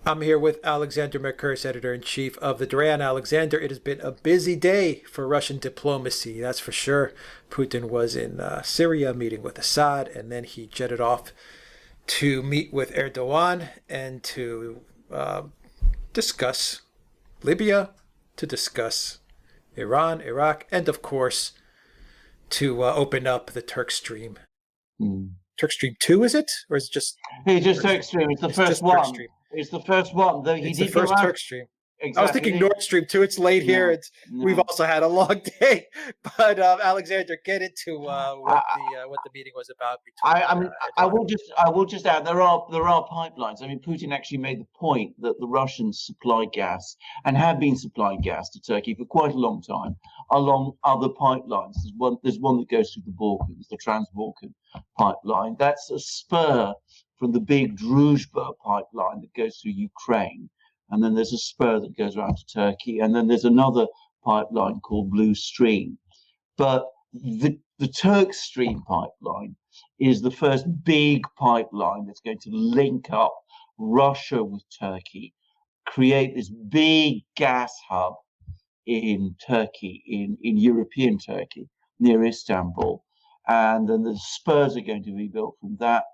I'm here with Alexander Mercouris, editor-in-chief of the Duran. Alexander, it has been a busy day for Russian diplomacy, that's for sure. Putin was in Syria meeting with Assad, and then he jetted off to meet with Erdogan and to discuss Libya, to discuss Iran, Iraq, and of course to open up the TurkStream. Mm. TurkStream 2, is it? Or is it just... It's just TurkStream. It's the first one. It's the first one. Though it's the first TurkStream. Exactly. I was thinking Nord Stream 2. It's late here. We've also had a long day. But Alexander, get into what the meeting was about. I will just add there are pipelines. I mean, Putin actually made the point that the Russians supply gas and have been supplying gas to Turkey for quite a long time along other pipelines. There's one that goes through the Balkans, the Trans-Balkan pipeline. That's a spur from the big Druzhba pipeline that goes through Ukraine. And then there's a spur that goes around to Turkey. And then there's another pipeline called Blue Stream. But the TurkStream pipeline is the first big pipeline that's going to link up Russia with Turkey, create this big gas hub in Turkey, in European Turkey, near Istanbul. And then the spurs are going to be built from that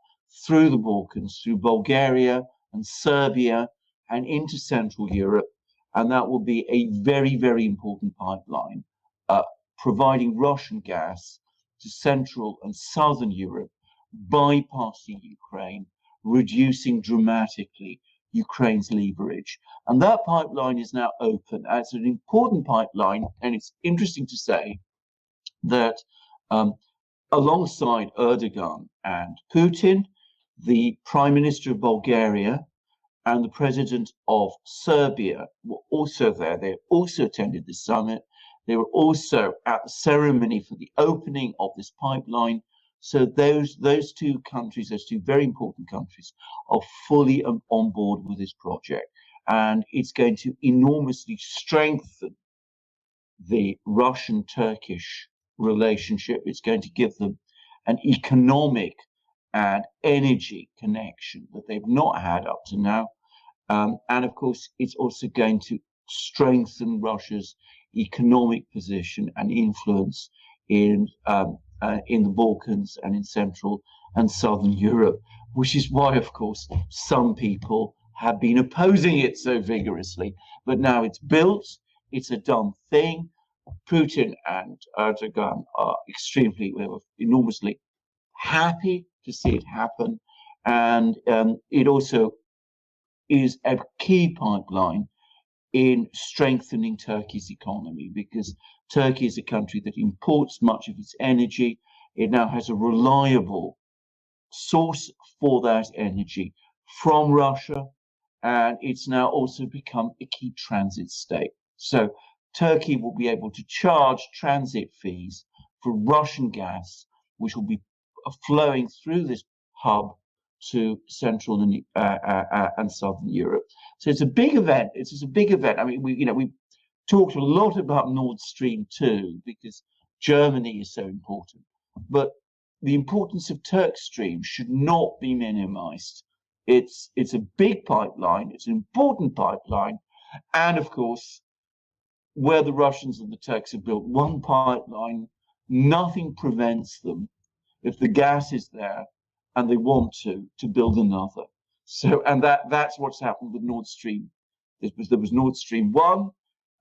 through the Balkans, through Bulgaria and Serbia, and into Central Europe, and that will be a very, very important pipeline, providing Russian gas to Central and Southern Europe, bypassing Ukraine, reducing dramatically Ukraine's leverage. And that pipeline is now open. It's an important pipeline, and it's interesting to say that alongside Erdogan and Putin, the Prime Minister of Bulgaria and the president of Serbia were also there. They also attended the summit. They were also at the ceremony for the opening of this pipeline. So those two countries, those two very important countries, are fully on board with this project. And it's going to enormously strengthen the Russian-Turkish relationship. It's going to give them an economic and energy connection that they've not had up to now. And of course, it's also going to strengthen Russia's economic position and influence in the Balkans and in Central and Southern Europe, which is why, of course, some people have been opposing it so vigorously. But now it's built, it's a done thing. Putin and Erdogan are enormously happy to see it happen. And it also is a key pipeline in strengthening Turkey's economy, because Turkey is a country that imports much of its energy. It now has a reliable source for that energy from Russia, and it's now also become a key transit state. So Turkey will be able to charge transit fees for Russian gas, which will be flowing through this hub to Central and Southern Europe. So it's a big event. It's a big event. I mean, we talked a lot about Nord Stream 2 because Germany is so important, but the importance of TurkStream should not be minimized. It's a big pipeline. It's an important pipeline, and of course, where the Russians and the Turks have built one pipeline, nothing prevents them, if the gas is there and they want to build another. So, and that's what's happened with Nord Stream. There was Nord Stream 1,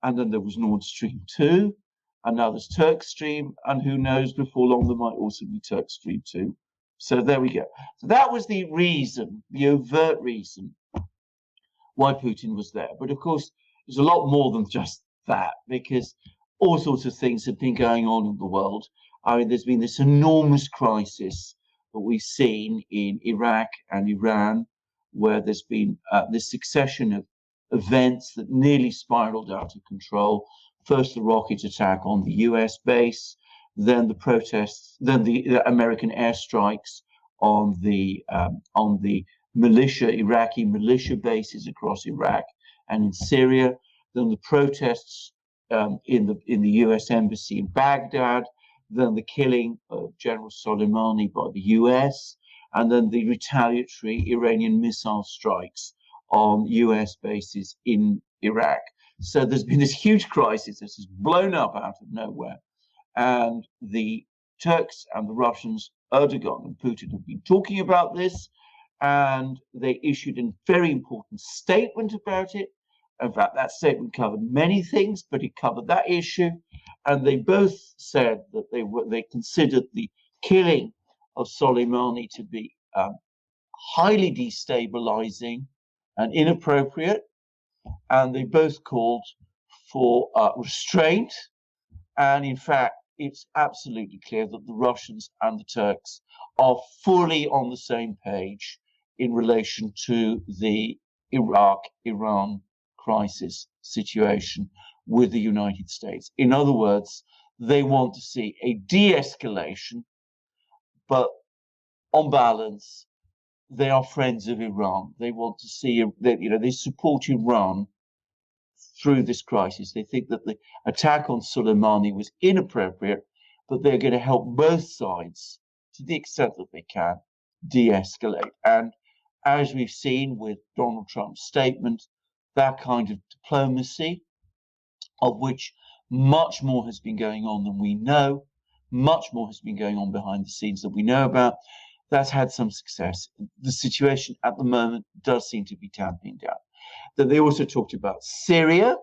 and then there was Nord Stream 2, and now there's TurkStream, and who knows, before long there might also be TurkStream 2. So there we go. So that was the reason, the overt reason why Putin was there. But of course, there's a lot more than just that, because all sorts of things have been going on in the world. I mean, there's been this enormous crisis that we've seen in Iraq and Iran, where there's been this succession of events that nearly spiraled out of control. First, the rocket attack on the US base, then the protests, then the American airstrikes on the Iraqi militia bases across Iraq and in Syria, then the protests in the US embassy in Baghdad, then the killing of General Soleimani by the US, and then the retaliatory Iranian missile strikes on US bases in Iraq. So there's been this huge crisis. This is blown up out of nowhere. And the Turks and the Russians, Erdogan and Putin, have been talking about this, and they issued a very important statement about it. In fact, that statement covered many things, but it covered that issue. And they both said that they considered the killing of Soleimani to be highly destabilizing and inappropriate. And they both called for restraint. And in fact, it's absolutely clear that the Russians and the Turks are fully on the same page in relation to the Iraq-Iran crisis situation with the United States. In other words, they want to see a de-escalation, but on balance, they are friends of Iran. They want to see, they support Iran through this crisis. They think that the attack on Soleimani was inappropriate, but they're going to help both sides to the extent that they can de-escalate. And as we've seen with Donald Trump's statement, that kind of diplomacy, of which much more has been going on than we know, much more has been going on behind the scenes that we know about, that's had some success. The situation at the moment does seem to be tamping down. Then they also talked about Syria,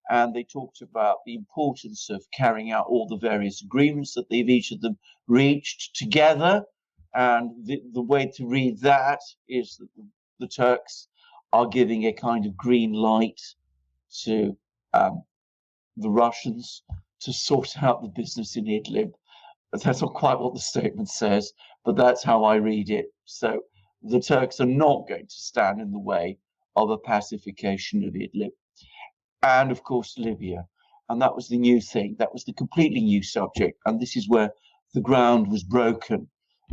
and they talked about the importance of carrying out all the various agreements that each of them reached together. And the way to read that is that the Turks are giving a kind of green light to the Russians to sort out the business in Idlib. That's not quite what the statement says, but that's how I read it. So the Turks are not going to stand in the way of a pacification of Idlib. And of course, Libya. And that was the new thing. That was the completely new subject. And this is where the ground was broken,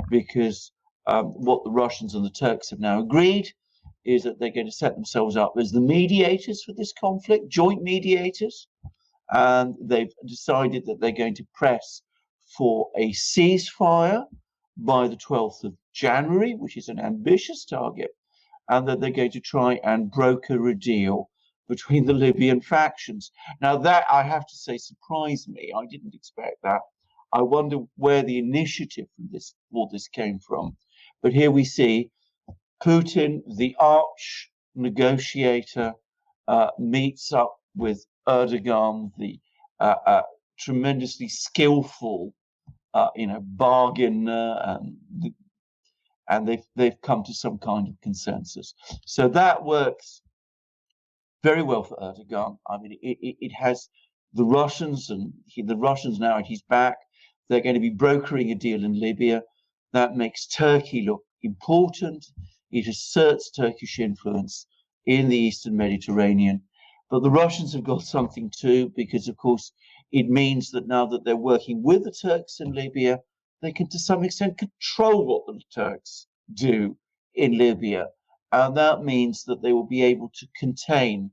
because what the Russians and the Turks have now agreed is that they're going to set themselves up as the mediators for this conflict, joint mediators. And they've decided that they're going to press for a ceasefire by the 12th of January, which is an ambitious target, and that they're going to try and broker a deal between the Libyan factions. Now that, I have to say, surprised me. I didn't expect that. I wonder where the initiative from all this came from. But here we see Putin, the arch negotiator, meets up with Erdogan, the tremendously skillful, bargainer, and they've come to some kind of consensus. So that works very well for Erdogan. I mean, it has the Russians, and the Russians now at his back. They're going to be brokering a deal in Libya. That makes Turkey look important. It asserts Turkish influence in the Eastern Mediterranean. But the Russians have got something too, because, of course, it means that now that they're working with the Turks in Libya, they can, to some extent, control what the Turks do in Libya. And that means that they will be able to contain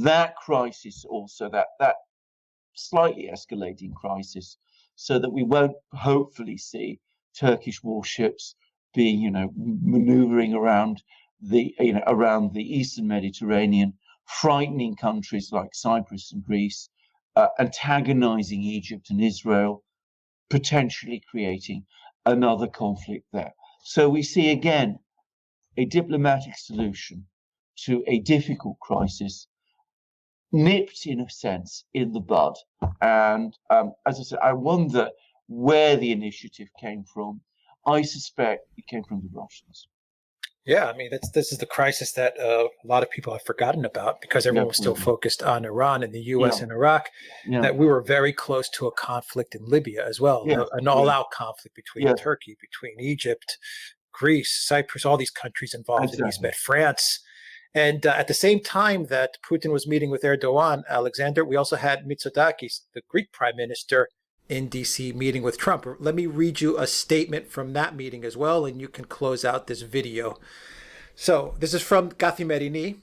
that crisis also, that slightly escalating crisis, so that we won't hopefully see Turkish warships being, maneuvering around the Eastern Mediterranean, frightening countries like Cyprus and Greece, antagonizing Egypt and Israel, potentially creating another conflict there. So we see again a diplomatic solution to a difficult crisis, nipped in a sense in the bud. And as I said, I wonder where the initiative came from. I suspect it came from the Russians. Yeah, I mean, this is the crisis that a lot of people have forgotten about, because everyone was still focused on Iran and the U.S. and Iraq, that we were very close to a conflict in Libya as well, an all-out conflict between Turkey, between Egypt, Greece, Cyprus, all these countries involved in EastMed, France. And at the same time that Putin was meeting with Erdogan, Alexander, we also had Mitsotakis, the Greek prime minister, in D.C. meeting with Trump. Let me read you a statement from that meeting as well, and you can close out this video. So this is from Kathimerini,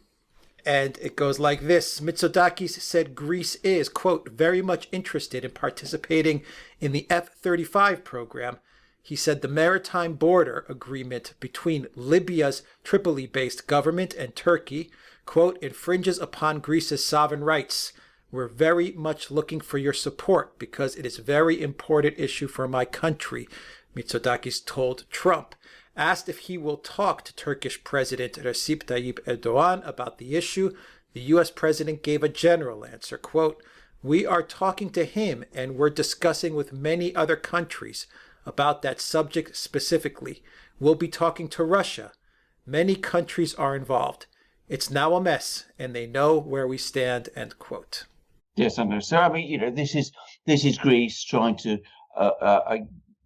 and it goes like this. Mitsotakis said Greece is, quote, very much interested in participating in the F-35 program, He said the maritime border agreement between Libya's Tripoli-based government and Turkey, quote, infringes upon Greece's sovereign rights. We're very much looking for your support because it is a very important issue for my country, Mitsotakis told Trump. Asked if he will talk to Turkish President Recep Tayyip Erdogan about the issue, the U.S. president gave a general answer, quote, we are talking to him and we're discussing with many other countries about that subject specifically. We'll be talking to Russia. Many countries are involved. It's now a mess and they know where we stand, end quote. Yes, I know. So, I mean, this is Greece trying to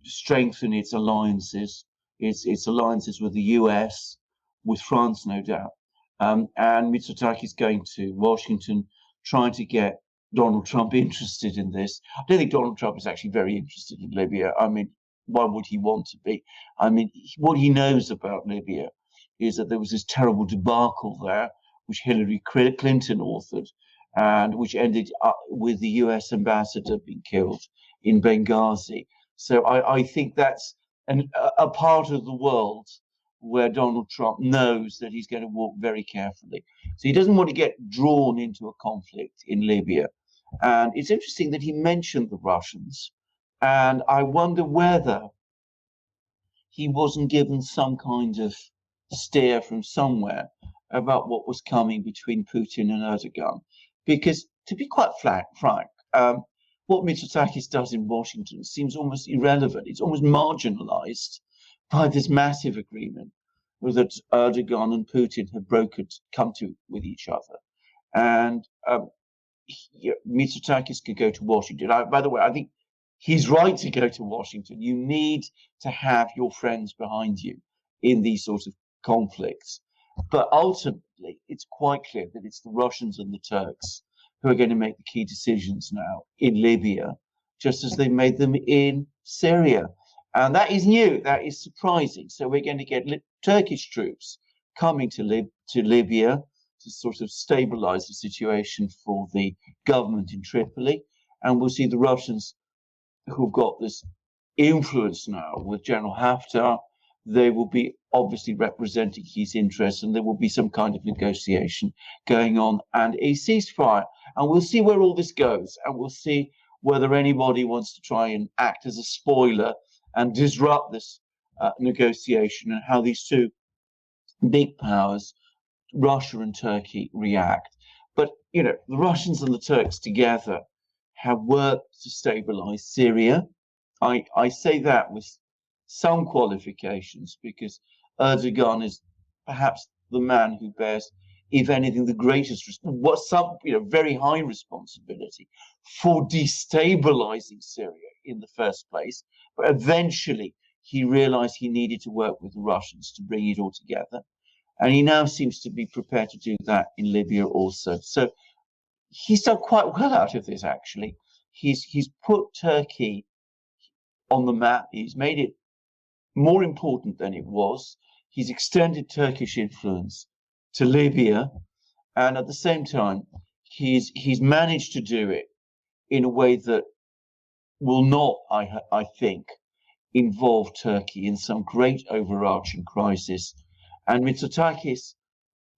strengthen its alliances, its alliances with the US, with France, no doubt. And Mitsotakis going to Washington, trying to get Donald Trump interested in this. I don't think Donald Trump is actually very interested in Libya. I mean, why would he want to be? I mean, what he knows about Libya is that there was this terrible debacle there, which Hillary Clinton authored, and which ended up with the US ambassador being killed in Benghazi. So I think that's a part of the world where Donald Trump knows that he's going to walk very carefully. So he doesn't want to get drawn into a conflict in Libya. And it's interesting that he mentioned the Russians. And I wonder whether he wasn't given some kind of steer from somewhere about what was coming between Putin and Erdogan. Because to be quite frank, what Mitsotakis does in Washington seems almost irrelevant. It's almost marginalized by this massive agreement that Erdogan and Putin have come to with each other. And Mitsotakis could go to Washington. By the way, I think he's right to go to Washington. You need to have your friends behind you in these sorts of conflicts. But ultimately, it's quite clear that it's the Russians and the Turks who are going to make the key decisions now in Libya, just as they made them in Syria. And that is new. That is surprising. So we're going to get Turkish troops coming to Libya to sort of stabilize the situation for the government in Tripoli. And we'll see the Russians who've got this influence now with General Haftar. They will be obviously representing his interests, and there will be some kind of negotiation going on and a ceasefire. And we'll see where all this goes, and we'll see whether anybody wants to try and act as a spoiler and disrupt this negotiation, and how these two big powers, Russia and Turkey, react. But, the Russians and the Turks together have worked to stabilize Syria. I say that with some qualifications, because Erdogan is perhaps the man who bears, if anything, the greatest, very high responsibility for destabilizing Syria in the first place. But eventually he realized he needed to work with the Russians to bring it all together. And he now seems to be prepared to do that in Libya also. So he's done quite well out of this, actually. He's put Turkey on the map. He's made it more important than it was. He's extended Turkish influence to Libya, and at the same time, he's managed to do it in a way that will not, I think, involve Turkey in some great overarching crisis. And Mitsotakis,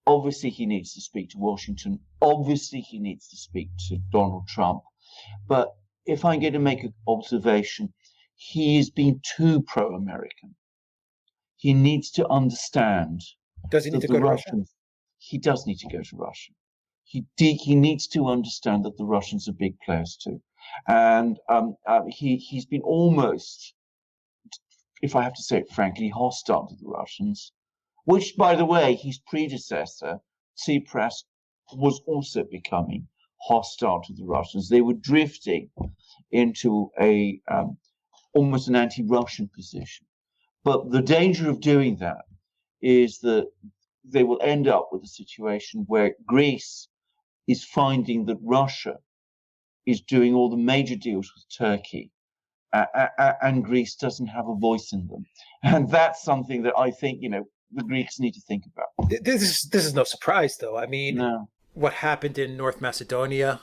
obviously he needs to speak to Washington. Obviously he needs to speak to Donald Trump. But if I'm going to make an observation, he has been too pro-American. He needs to understand. Does he need to go to Russia? He does need to go to Russia. He needs to understand that the Russians are big players too. And he's been almost, if I have to say it frankly, hostile to the Russians, which, by the way, his predecessor, Tsipras, was also becoming hostile to the Russians. They were drifting into a almost an anti-Russian position. But the danger of doing that is that they will end up with a situation where Greece is finding that Russia is doing all the major deals with Turkey, and Greece doesn't have a voice in them. And that's something that I think, the Greeks need to think about. This is no surprise, though. I mean, No. What happened in North Macedonia?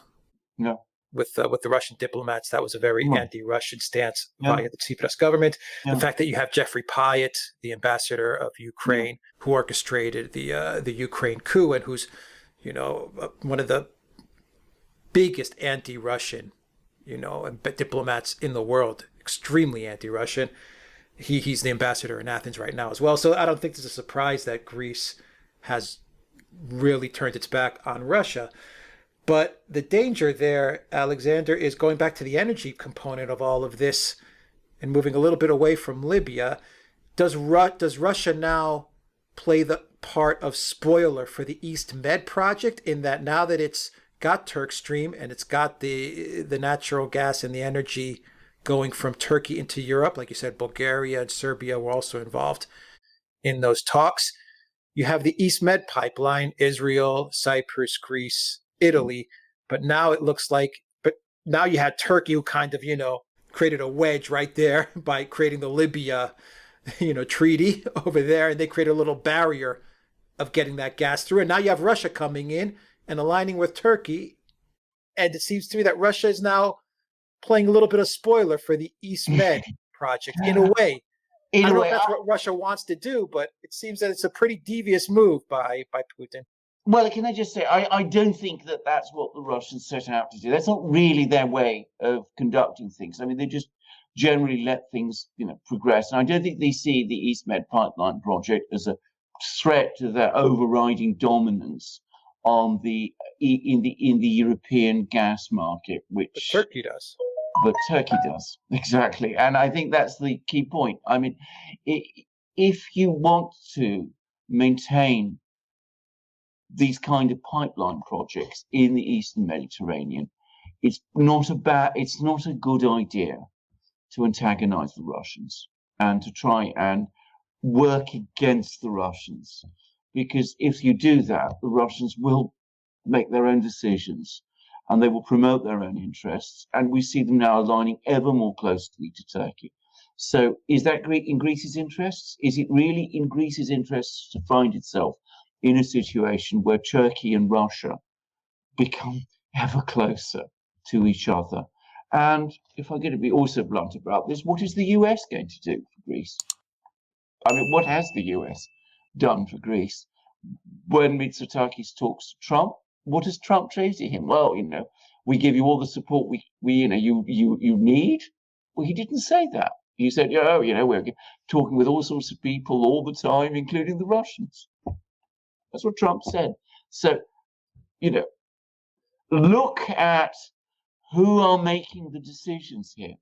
No. with the Russian diplomats. That was a very Right. anti-Russian stance Yeah. via the Tsipras government. Yeah. The fact that you have Jeffrey Pyatt, the ambassador of Ukraine, who orchestrated the Ukraine coup and who's, one of the biggest anti-Russian, diplomats in the world, extremely anti-Russian. He's the ambassador in Athens right now as well. So I don't think it's a surprise that Greece has really turned its back on Russia. But the danger there, Alexander, is going back to the energy component of all of this and moving a little bit away from Libya. Does Russia now play the part of spoiler for the EastMed project, in that now that it's got TurkStream and it's got the natural gas and the energy going from Turkey into Europe, like you said, Bulgaria and Serbia were also involved in those talks. You have the EastMed pipeline, Israel, Cyprus, Greece, Italy, but now it looks like, but now you had Turkey who kind of, created a wedge right there by creating the Libya, treaty over there, and they created a little barrier of getting that gas through. And now you have Russia coming in and aligning with Turkey. And it seems to me that Russia is now playing a little bit of spoiler for the EastMed project in a way. I don't know if that's what Russia wants to do, but it seems that it's a pretty devious move by Putin. Well, can I just say, I don't think that that's what the Russians set out to do. That's not really their way of conducting things. I mean, they just generally let things, progress. And I don't think they see the EastMed pipeline project as a threat to their overriding dominance on in the European gas market, which But Turkey does. But Turkey does, exactly. And I think that's the key point. I mean, if you want to maintain these kind of pipeline projects in the Eastern Mediterranean, it's not a good idea to antagonize the Russians and to try and work against the Russians. Because if you do that, the Russians will make their own decisions and they will promote their own interests. And we see them now aligning ever more closely to Turkey. So is that in Greece's interests? Is it really in Greece's interests to find itself in a situation where Turkey and Russia become ever closer to each other? And if I'm going to be also blunt about this, what is the US going to do for Greece? I mean, what has the US done for Greece? When Mitsotakis talks to Trump, what does Trump say to him? Well, we give you all the support you need. Well, he didn't say that. He said, we're talking with all sorts of people all the time, including the Russians. That's what Trump said. So, look at who are making the decisions here.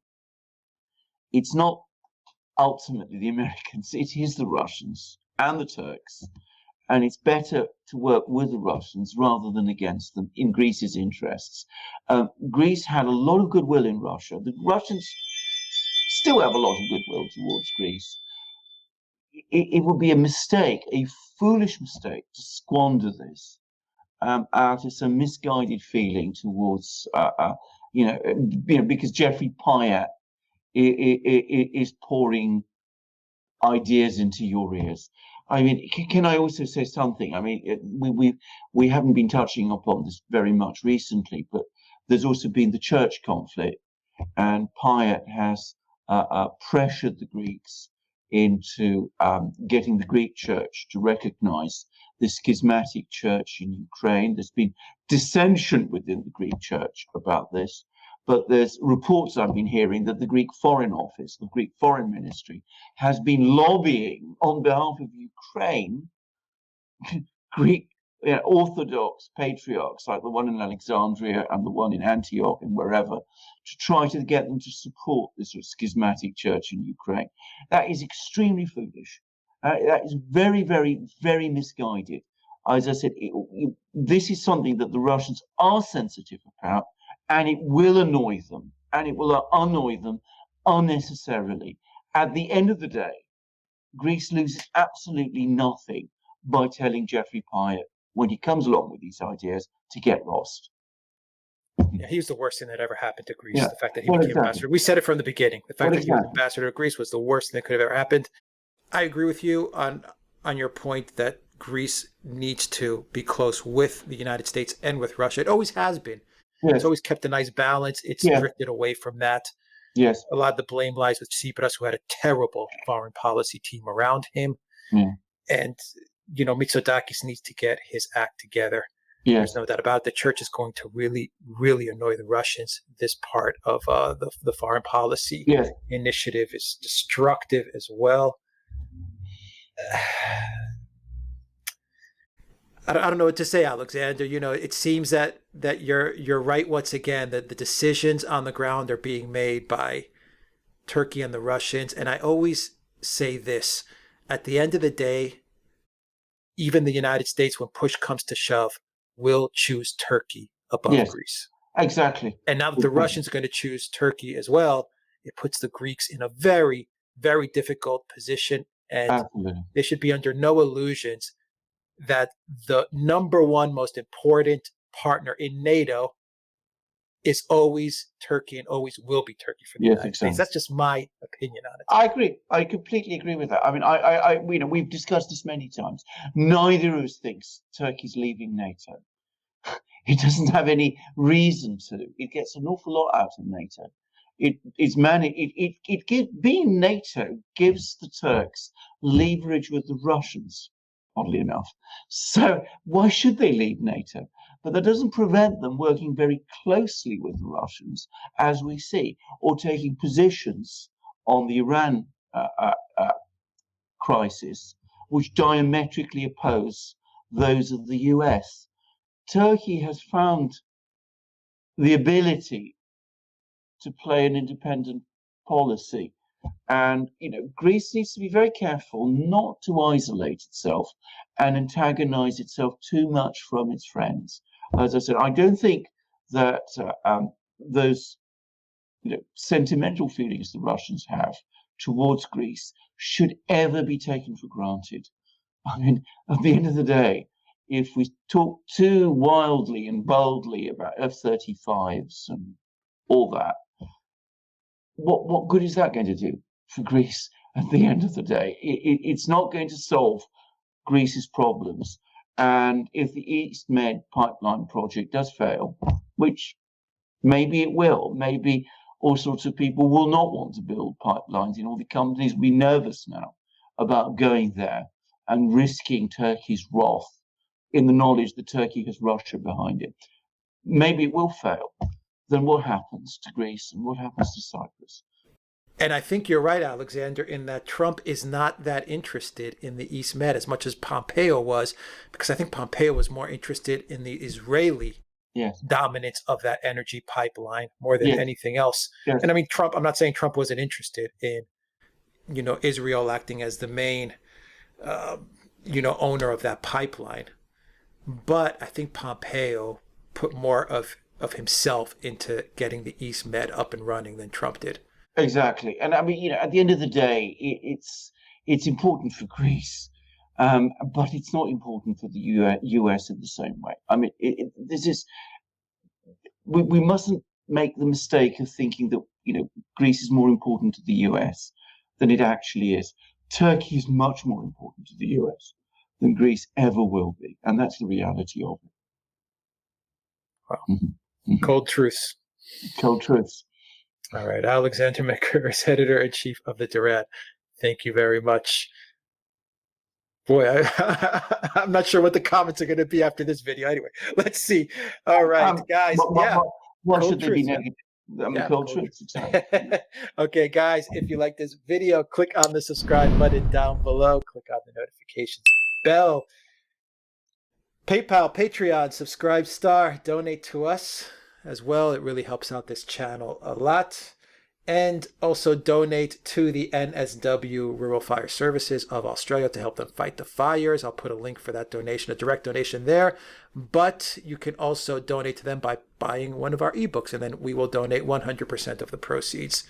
It's not ultimately the Americans, it is the Russians and the Turks. And it's better to work with the Russians rather than against them in Greece's interests. Greece had a lot of goodwill in Russia. The Russians still have a lot of goodwill towards Greece. It would be a mistake, a foolish mistake, to squander this out of some misguided feeling towards, because Jeffrey Pyatt is pouring ideas into your ears. I mean, can I also say something? I mean, we haven't been touching upon this very much recently, but there's also been the church conflict, and Pyatt has pressured the Greeks into getting the Greek church to recognize the schismatic church in Ukraine. There's been dissension within the Greek church about this, but there's reports I've been hearing that the Greek Foreign Office, the Greek Foreign Ministry, has been lobbying on behalf of Ukraine, Greek Orthodox patriarchs like the one in Alexandria and the one in Antioch and wherever, to try to get them to support this sort of schismatic church in Ukraine. That is extremely foolish. That is very, very, very misguided. As I said, this is something that the Russians are sensitive about, and it will annoy them, and it will annoy them unnecessarily. At the end of the day, Greece loses absolutely nothing by telling Jeffrey Pyatt, when he comes along with these ideas, to get lost. Yeah, he was the worst thing that ever happened to Greece. Yeah. The fact that he became ambassador. We said it from the beginning. The fact that he was ambassador to Greece was the worst thing that could have ever happened. I agree with you on your point that Greece needs to be close with the United States and with Russia. It always has been. It's always kept a nice balance. It's drifted away from that. Yes. A lot of the blame lies with Tsipras, who had a terrible foreign policy team around him. And, Mitsotakis needs to get his act together. There's no doubt about it. The church is going to really, really annoy the Russians. This part of the foreign policy initiative is destructive as well. I don't know what to say, Alexander. It seems that you're right once again, that the decisions on the ground are being made by Turkey and the Russians. And I always say this, at the end of the day, even the United States, when push comes to shove, will choose Turkey above Greece. Exactly. And now that the Russians are going to choose Turkey as well, it puts the Greeks in a very, very difficult position. And they should be under no illusions that the number one most important partner in NATO is always Turkey and always will be Turkey for the United States. That's just my opinion on it. I agree. I completely agree with that. I mean, we've discussed this many times. Neither of us thinks Turkey's leaving NATO. It doesn't have any reason to. It gets an awful lot out of NATO. Being NATO gives the Turks leverage with the Russians, oddly enough. So why should they leave NATO? But that doesn't prevent them working very closely with the Russians, as we see, or taking positions on the Iran crisis, which diametrically oppose those of the US. Turkey has found the ability to play an independent policy. And, Greece needs to be very careful not to isolate itself and antagonize itself too much from its friends. As I said, I don't think that those sentimental feelings the Russians have towards Greece should ever be taken for granted. I mean, at the end of the day, if we talk too wildly and boldly about F-35s and all that, what good is that going to do for Greece at the end of the day? It's not going to solve Greece's problems. And if the EastMed pipeline project does fail, which maybe it will, maybe all sorts of people will not want to build pipelines, all the companies will be nervous now about going there and risking Turkey's wrath in the knowledge that Turkey has Russia behind it. Maybe it will fail. Then what happens to Greece and what happens to Cyprus? And I think you're right, Alexander, in that Trump is not that interested in the EastMed as much as Pompeo was, because I think Pompeo was more interested in the Israeli dominance of that energy pipeline more than anything else. And I mean, Trump, I'm not saying Trump wasn't interested in, Israel acting as the main, owner of that pipeline. But I think Pompeo put more of himself into getting the EastMed up and running than Trump did. Exactly. And I mean, at the end of the day, it's important for Greece, but it's not important for the US in the same way. I mean, we mustn't make the mistake of thinking that, Greece is more important to the US than it actually is. Turkey is much more important to the US than Greece ever will be. And that's the reality of it. Wow. Cold truths. Cold truths. All right. Alexander Mercouris, editor-in-chief of the Duran. Thank you very much. Boy, I'm not sure what the comments are going to be after this video. Anyway, let's see. All right, guys. Why should they be negative? Cold truths. Exactly. Okay, guys, if you like this video, click on the subscribe button down below. Click on the notifications bell. PayPal, Patreon, subscribe star, donate to us as well. It really helps out this channel a lot. And also donate to the NSW Rural Fire Services of Australia to help them fight the fires. I'll put a link for that donation, a direct donation there. But you can also donate to them by buying one of our ebooks, and then we will donate 100% of the proceeds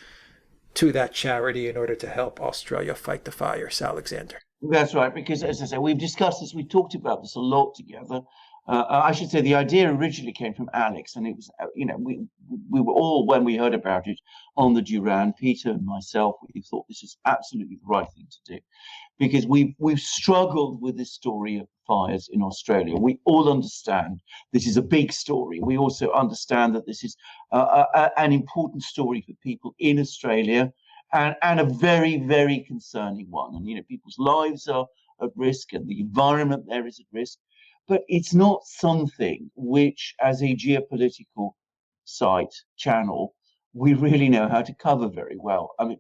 to that charity in order to help Australia fight the fires. Alexander. That's right, because as I say, we've discussed this, we've talked about this a lot together. I should say the idea originally came from Alex, and it was, we were all, when we heard about it on the Duran, Peter and myself, we thought this is absolutely the right thing to do, because we've struggled with this story of fires in Australia. We all understand this is a big story. We also understand that this is an important story for people in Australia, and a very, very concerning one. And people's lives are at risk, and the environment there is at risk. But it's not something which, as a geopolitical channel, we really know how to cover very well. I mean,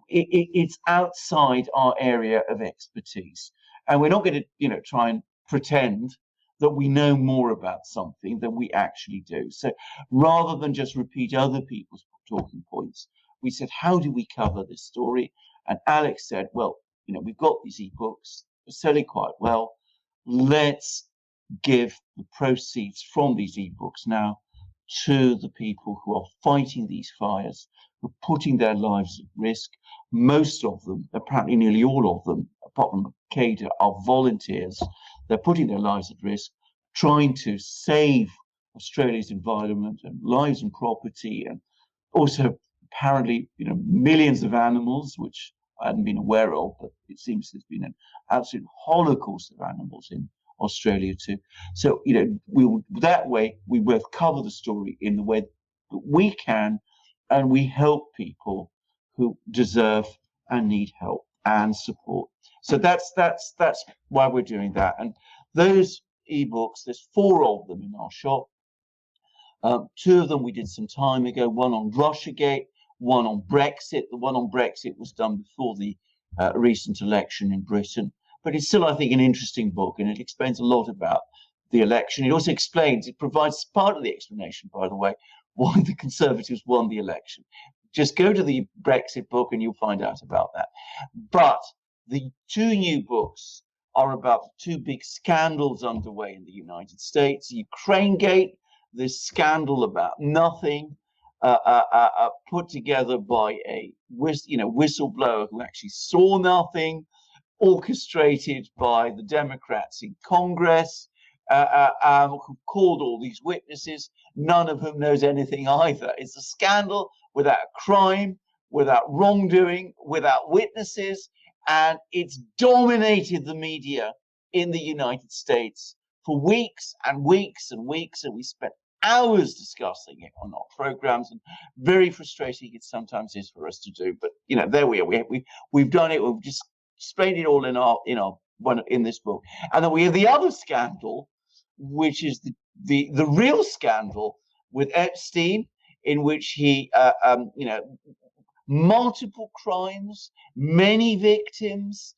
it's outside our area of expertise, and we're not going to, try and pretend that we know more about something than we actually do. So rather than just repeat other people's talking points, we said, how do we cover this story? And Alex said, well, we've got these ebooks, they're selling quite well. Let's give the proceeds from these ebooks now to the people who are fighting these fires, who are putting their lives at risk. Most of them, apparently nearly all of them, apart from Cada, are volunteers. They're putting their lives at risk, trying to save Australia's environment and lives and property, and also apparently, millions of animals, which I hadn't been aware of, but it seems there's been an absolute holocaust of animals in Australia too. So, that way we both cover the story in the way that we can, and we help people who deserve and need help and support. So that's why we're doing that. And those ebooks, there's 4 of them in our shop. 2 of them we did some time ago, one on Russiagate, one on Brexit. The one on Brexit was done before the recent election in Britain. But it's still, I think, an interesting book, and it explains a lot about the election. It also it provides part of the explanation, by the way, why the Conservatives won the election. Just go to the Brexit book and you'll find out about that. But the 2 new books are about the 2 big scandals underway in the United States. Ukrainegate, this scandal about nothing, put together by a whistleblower who actually saw nothing, orchestrated by the Democrats in Congress, who called all these witnesses, none of whom knows anything either. It's a scandal without a crime, without wrongdoing, without witnesses, and it's dominated the media in the United States for weeks and weeks and weeks, and we spent hours discussing it on our programs, and very frustrating it sometimes is for us to do. But there we are. We've done it. We've just explained it all in this book. And then we have the other scandal, which is the real scandal with Epstein, in which he multiple crimes, many victims,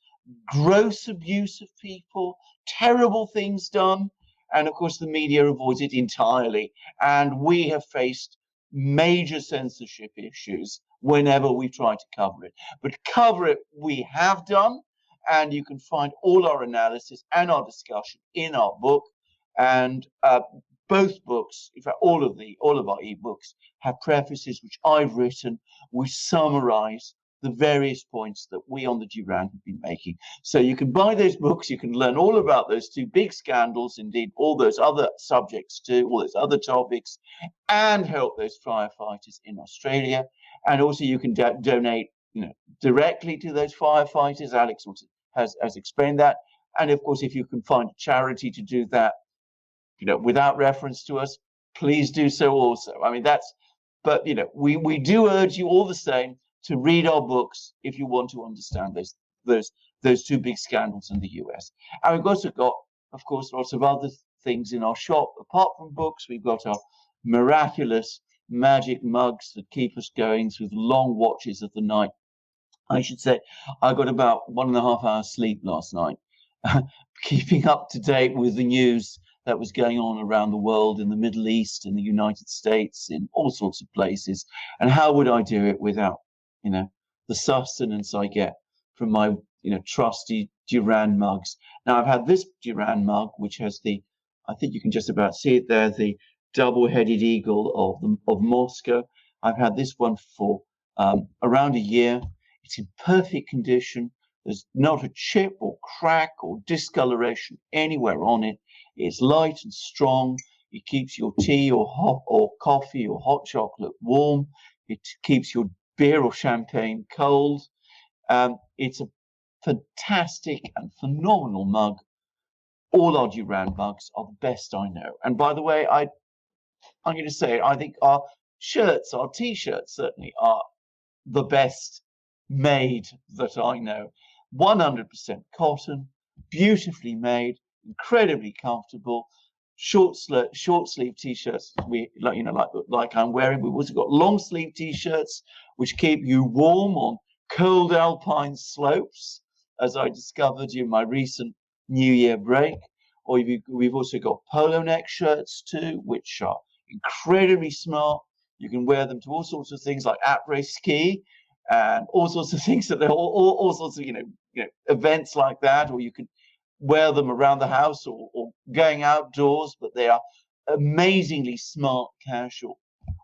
gross abuse of people, terrible things done. And of course, the media avoids it entirely. And we have faced major censorship issues whenever we try to cover it. But cover it, we have done. And you can find all our analysis and our discussion in our book. And both books, in fact, all of our ebooks have prefaces which I've written, which summarize the various points that we on the Duran have been making. So you can buy those books, you can learn all about those 2 big scandals, indeed all those other subjects too, all those other topics, and help those firefighters in Australia. And also you can donate directly to those firefighters. Alex has explained that. And of course, if you can find a charity to do that, without reference to us, please do so also. I mean, but we do urge you all the same to read our books if you want to understand those 2 big scandals in the US. And we've also got, of course, lots of other things in our shop. Apart from books, we've got our miraculous magic mugs that keep us going through the long watches of the night. I should say I got about 1.5 hours sleep last night, keeping up to date with the news that was going on around the world, in the Middle East, in the United States, in all sorts of places. And how would I do it without the sustenance I get from my trusty Duran mugs? Now I've had this Duran mug, which has I think you can just about see it there, the double-headed eagle of Moscow. I've had this one for around a year. It's in perfect condition. There's not a chip or crack or discoloration anywhere on it. It's light and strong. It keeps your tea or coffee or hot chocolate warm. It keeps your beer or champagne cold. It's a fantastic and phenomenal mug. All our Duran mugs are the best I know. And by the way, I'm going to say, I think our shirts, our T-shirts certainly are the best made that I know. 100% cotton, beautifully made, incredibly comfortable. Short sleeve T-shirts. Like I'm wearing. We've also got long sleeve T-shirts which keep you warm on cold alpine slopes, as I discovered in my recent New Year break. Or we've also got polo neck shirts too, which are incredibly smart. You can wear them to all sorts of things like après ski and all sorts of things that they're all sorts of events like that, or you can wear them around the house or going outdoors, but they are amazingly smart casual.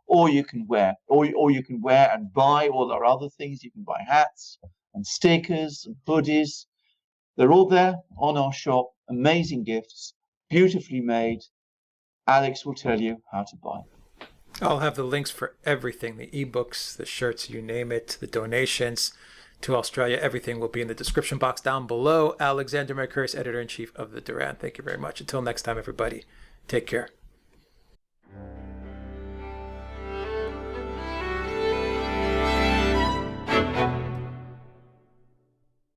Or you can wear and buy all our other things. You can buy hats and stickers and hoodies. They're all there on our shop. Amazing gifts, beautifully made. Alex will tell you how to buy. I'll have the links for everything, the ebooks, the shirts, you name it, the donations to Australia. Everything will be in the description box down below. Alexander Mercouris, Editor-in-Chief of the Duran. Thank you very much. Until next time, everybody, take care.